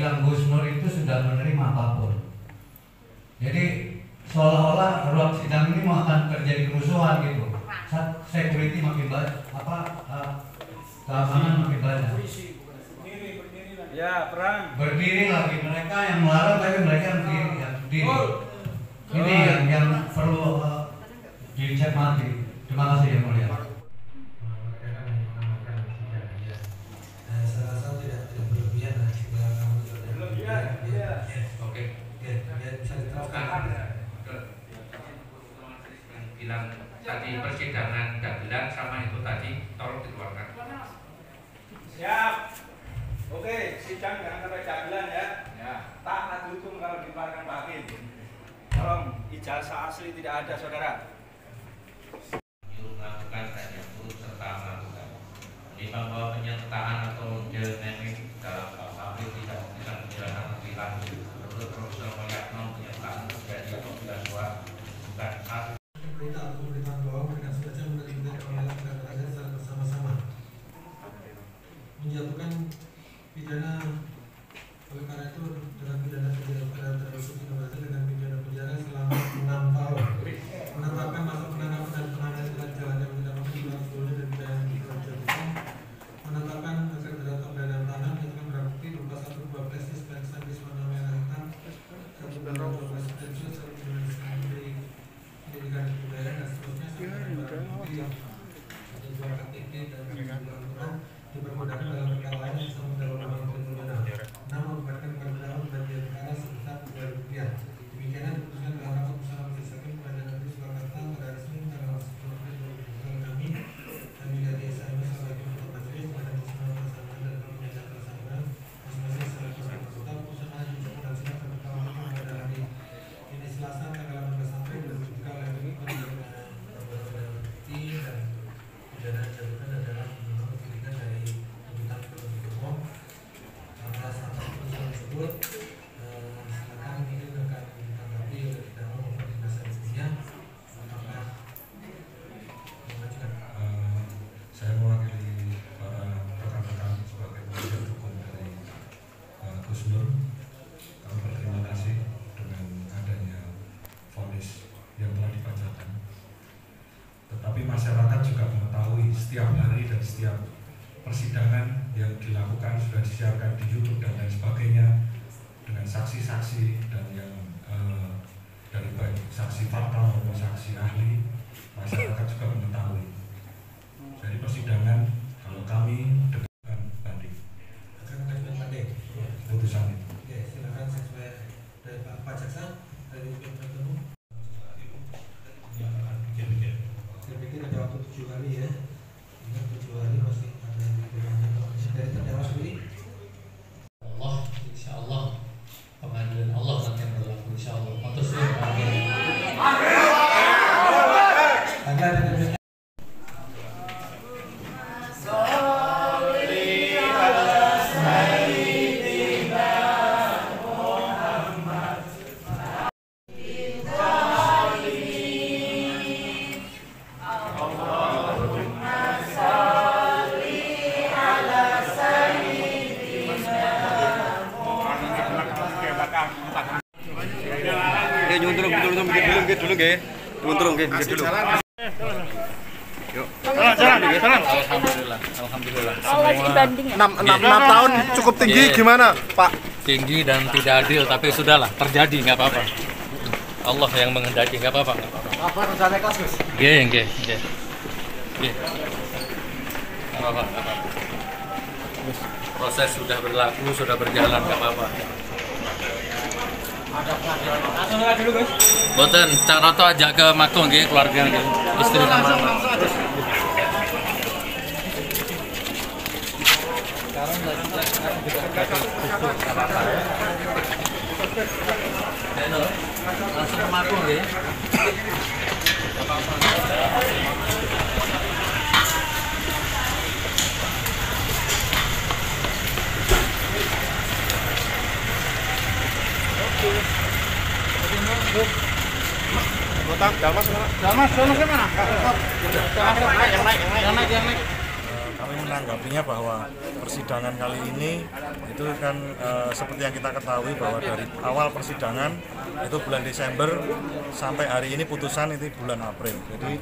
bilang Gus Nur itu sudah menerima apapun. Jadi seolah-olah ruang sidang ini mau akan terjadi kerusuhan gitu. Security makin banyak, keamanan makin banyak. Ya, perang. Berdiri lagi mereka yang melarang, tapi mereka yang berdiri. Ini yang perlu dicermati. Terima kasih yang mulia. Saya rasa tidak berlebihan lah jika kamu Oke. bisa diterapkan. Bilang tadi persidangan dagelan sama itu tadi tolong dikeluarkan. Siap. Oke, sidang jangan sampai dagelan ya. Ya. Taat hukum kalau dikeluarkan Pak Hakim. Tolong ijazah asli tidak ada, saudara. Melakukan dan yang turut serta melakukan. Menimbang bahwa penyertaan atau dynamic dalam KUHP tidak bisa menjalankan lebih lanjut. Menurut Profesor Moyatno, penyertaan terjadi apabila suatu bukan satu. Perintah untuk pemerintahan bahwa mereka sengaja menerima pengadilan kekerasan secara bersama-sama, menjatuhkan pidana oleh karena itu dengan pidana penjara terhadap Indonesia dengan pidana penjara selama 6 tahun, menetapkan masa penangkapan dan penahanan dengan jalan yang tidak mungkin dilakukan dan pidana yang dijatuhkan, menetapkan akan terdapat pidana tahanan yang akan berbukti berupa 1 12 dispensan di Sumatera Merah Hitam 1 12 dispensan 1 pendidikan kebudayaan dan seterusnya sampai barang bukti atau jual KTP dan dilakukan dipermudahkan dalam perkara lain yang sama dalam undang-undang pidana. Namun membuatkan pembenaran bagi perkara sebesar Rp2. Demikianlah diputuskan dalam rapat bersama Majelis Hakim Pengadilan Negeri Surakarta pada Senin tanggal 10 April 2020 kami dan menjadi SMS sebagai ketua majelis pada semua tersangka dan penyidik tersangka masing-masing sebagai peserta putusan untuk dan sidang terbuka pada hari ini Selasa tanggal 18 April 2023 oleh Pengadilan Bukti dan pidana jatuhkan adalah menurut penyidikan dari tuntutan penuntut umum atas putusan tersebut. Silakan ini akan ditanggapi oleh terdakwa maupun penasihat hukumnya. Apakah mengajukan? Saya mewakili para rekan-rekan sebagai penasihat hukum dari Gus Nur. Kami berterima kasih dengan adanya vonis yang telah dibacakan. Tetapi masyarakat juga mengetahui setiap hari dan setiap persidangan yang dilakukan sudah disiarkan di YouTube dan lain sebagainya dengan saksi-saksi dan yang dari baik saksi fakta maupun saksi ahli, masyarakat juga mengetahui. Dari persidangan kalau kami dengan banding Akan mengajukan banding putusan itu. Oke, silakan sesuai dari Pak Jaksa dari penuntut umum. Saya pikir ada waktu 7 hari ya. Ingat 7 hari masih ada yang diperlukan dari terdakwa sendiri. Allah, insya Allah pengadilan Allah nanti yang berlaku, insya Allah. Matur suwun Pak Hakim. Ada dulu nggih. Turun nggih dulu. Yuk. Jalan. Alhamdulillah. Semua 6 tahun cukup tinggi gimana, Pak? tinggi dan tidak adil, tapi sudahlah, terjadi, nggak apa-apa. Allah yang menghendaki, nggak apa-apa. Apa rencana kasus? Nggih. Nggak apa-apa. Proses sudah berlaku, sudah berjalan, nggak apa-apa. Dulu, Guys. Boten, Cak Roto ajak ke Mako nggih, keluarga nggih. Istri sama anak. Langsung ke Mako nggih. Botang, Dalmas mana? Yang naik. menanggapinya bahwa persidangan kali ini itu kan seperti yang kita ketahui bahwa dari awal persidangan itu bulan Desember sampai hari ini putusan itu bulan April. Jadi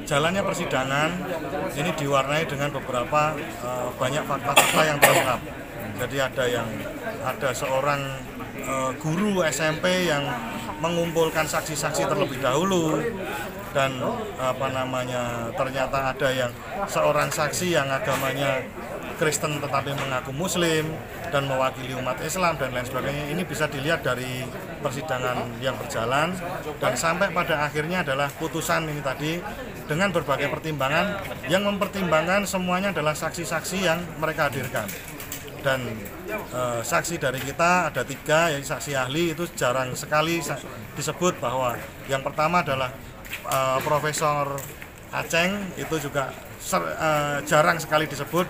jalannya persidangan ini diwarnai dengan beberapa banyak fakta-fakta yang terungkap. Jadi ada seorang guru SMP yang mengumpulkan saksi-saksi terlebih dahulu, dan ternyata ada yang seorang saksi yang agamanya Kristen tetapi mengaku Muslim dan mewakili umat Islam dan lain sebagainya. Ini bisa dilihat dari persidangan yang berjalan, dan sampai pada akhirnya adalah putusan ini tadi dengan berbagai pertimbangan yang mempertimbangkan semuanya adalah saksi-saksi yang mereka hadirkan. Dan saksi dari kita ada 3, yaitu saksi ahli. Itu jarang sekali disebut bahwa yang pertama adalah Profesor Aceng, itu juga jarang sekali disebut,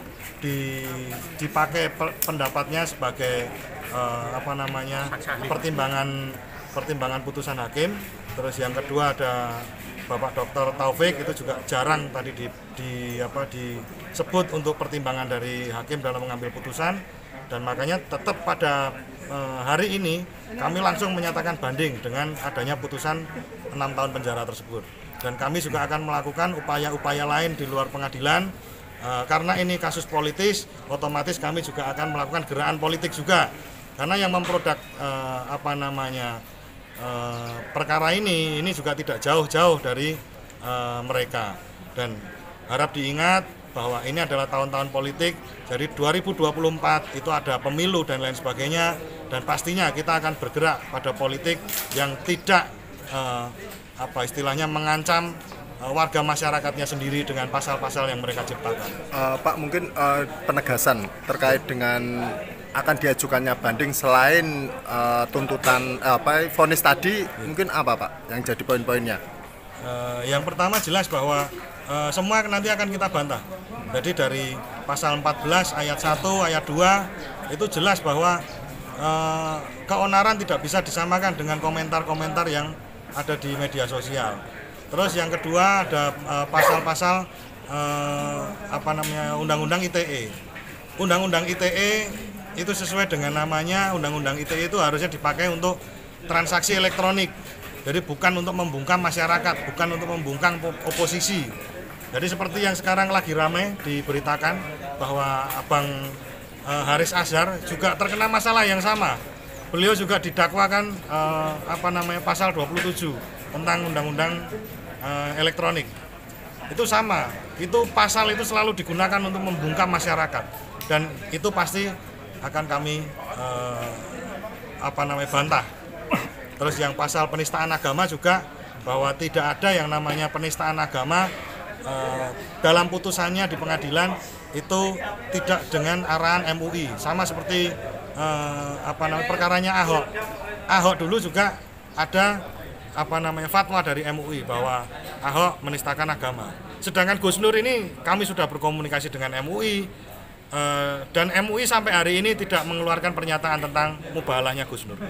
dipakai pendapatnya sebagai pertimbangan putusan hakim. Terus yang kedua ada Bapak Dr. Taufik, itu juga jarang tadi disebut untuk pertimbangan dari hakim dalam mengambil putusan, dan makanya tetap pada hari ini kami langsung menyatakan banding dengan adanya putusan 6 tahun penjara tersebut. Dan kami juga akan melakukan upaya-upaya lain di luar pengadilan, karena ini kasus politis, otomatis kami juga akan melakukan gerakan politik juga, karena yang memproduk perkara ini juga tidak jauh-jauh dari mereka. Dan harap diingat bahwa ini adalah tahun-tahun politik, jadi 2024 itu ada pemilu dan lain sebagainya, dan pastinya kita akan bergerak pada politik yang tidak istilahnya mengancam warga masyarakatnya sendiri dengan pasal-pasal yang mereka ciptakan. Pak, mungkin penegasan terkait dengan akan diajukannya banding selain tuntutan vonis tadi, mungkin apa Pak yang jadi poin-poinnya? Yang pertama jelas bahwa semua nanti akan kita bantah. Jadi dari pasal 14 ayat 1 ayat 2 itu jelas bahwa keonaran tidak bisa disamakan dengan komentar-komentar yang ada di media sosial. Terus yang kedua ada pasal-pasal Undang-Undang ITE. Undang-Undang ITE itu sesuai dengan namanya, Undang-Undang ITE itu harusnya dipakai untuk transaksi elektronik. Jadi bukan untuk membungkam masyarakat, bukan untuk membungkam oposisi. Jadi seperti yang sekarang lagi ramai diberitakan bahwa Abang Haris Azhar juga terkena masalah yang sama. Beliau juga didakwakan pasal 27 tentang undang-undang elektronik. Itu sama. Itu pasal itu selalu digunakan untuk membungkam masyarakat, dan itu pasti akan kami bantah. Terus yang pasal penistaan agama juga, bahwa tidak ada yang namanya penistaan agama dalam putusannya di pengadilan itu tidak dengan arahan MUI, sama seperti perkaranya Ahok. Ahok dulu juga ada fatwa dari MUI bahwa Ahok menistakan agama. Sedangkan Gus Nur ini kami sudah berkomunikasi dengan MUI, dan MUI sampai hari ini tidak mengeluarkan pernyataan tentang mubalahnya Gus Nur.